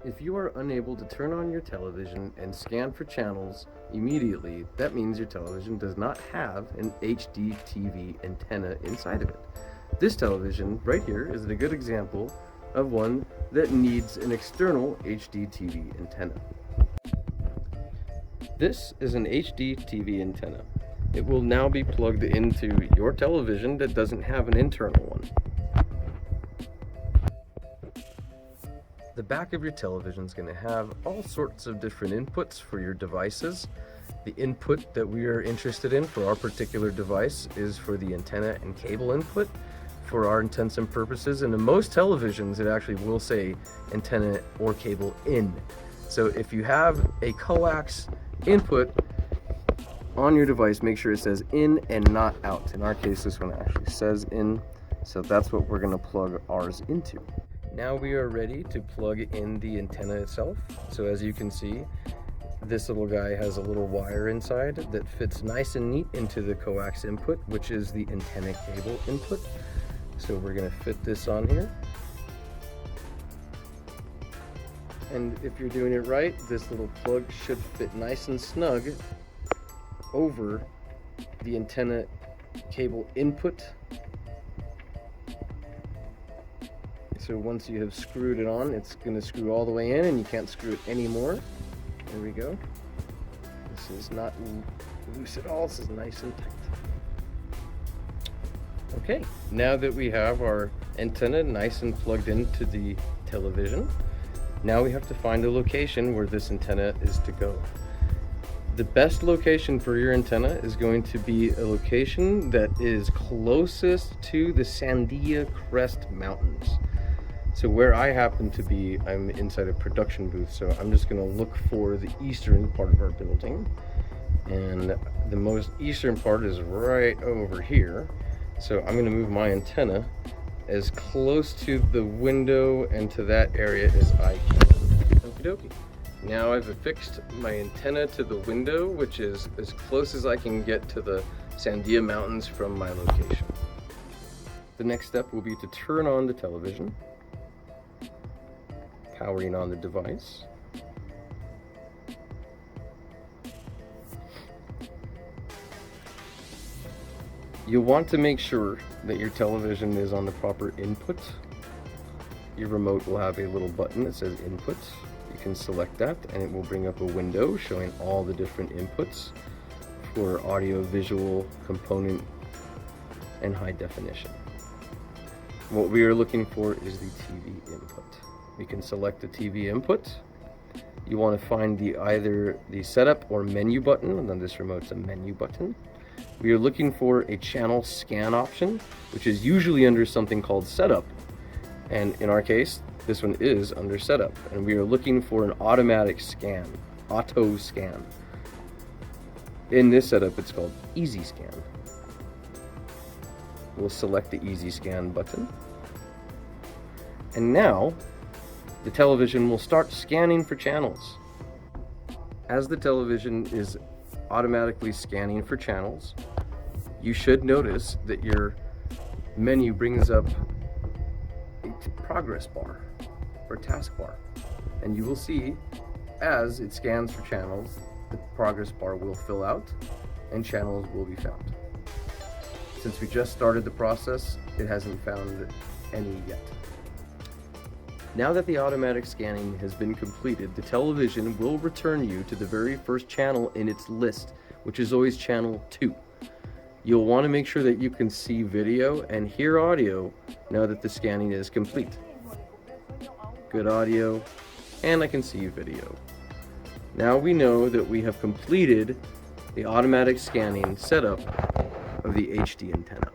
If you are unable to turn on your television and scan for channels immediately, that means your television does not have an HD TV antenna inside of it. This television right here is a good example of one that needs an external HD TV antenna. This is an HD TV antenna. It will now be plugged into your television that doesn't have an internal one. The back of your television is going to have all sorts of different inputs for your devices. The input that we are interested in for our particular device is for the antenna and cable input for our intents and purposes, and in most televisions it actually will say antenna or cable in. So if you have a coax input on your device, make sure it says in and not out. In our case, this one actually says in, so that's what we're going to plug ours into. Now we are ready to plug in the antenna itself. So as you can see, this little guy has a little wire inside that fits nice and neat into the coax input, which is the antenna cable input. So we're going to fit this on here. And if you're doing it right, this little plug should fit nice and snug over the antenna cable input. So once you have screwed it on, it's going to screw all the way in and you can't screw it anymore. There we go. This is not loose at all. This is nice and tight. Okay, now that we have our antenna nice and plugged into the television, now we have to find a location where this antenna is to go. The best location for your antenna is going to be a location that is closest to the Sandia Crest Mountains. So where I happen to be, I'm inside a production booth, so I'm just going to look for the eastern part of our building. And the most eastern part is right over here. So I'm going to move my antenna as close to the window and to that area as I can. Okie dokie. Now I've affixed my antenna to the window, which is as close as I can get to the Sandia Mountains from my location. The next step will be to turn on the television, powering on the device. You'll want to make sure that your television is on the proper input. Your remote will have a little button that says input. You can select that and it will bring up a window showing all the different inputs for audio, visual, component, and high definition. What we are looking for is the TV input. You can select the TV input. You want to find either the setup or menu button, and then this remote's a menu button. We are looking for a channel scan option, which is usually under something called setup. And in our case, this one is under setup. And we are looking for an automatic scan, auto scan. In this setup, it's called easy scan. We'll select the easy scan button. And now, the television will start scanning for channels. As the television is automatically scanning for channels, you should notice that your menu brings up a progress bar or task bar. And you will see as it scans for channels, the progress bar will fill out and channels will be found. Since we just started the process, it hasn't found any yet. Now that the automatic scanning has been completed, the television will return you to the very first channel in its list, which is always channel 2. You'll want to make sure that you can see video and hear audio now that the scanning is complete. Good audio, and I can see video. Now we know that we have completed the automatic scanning setup of the HD antenna.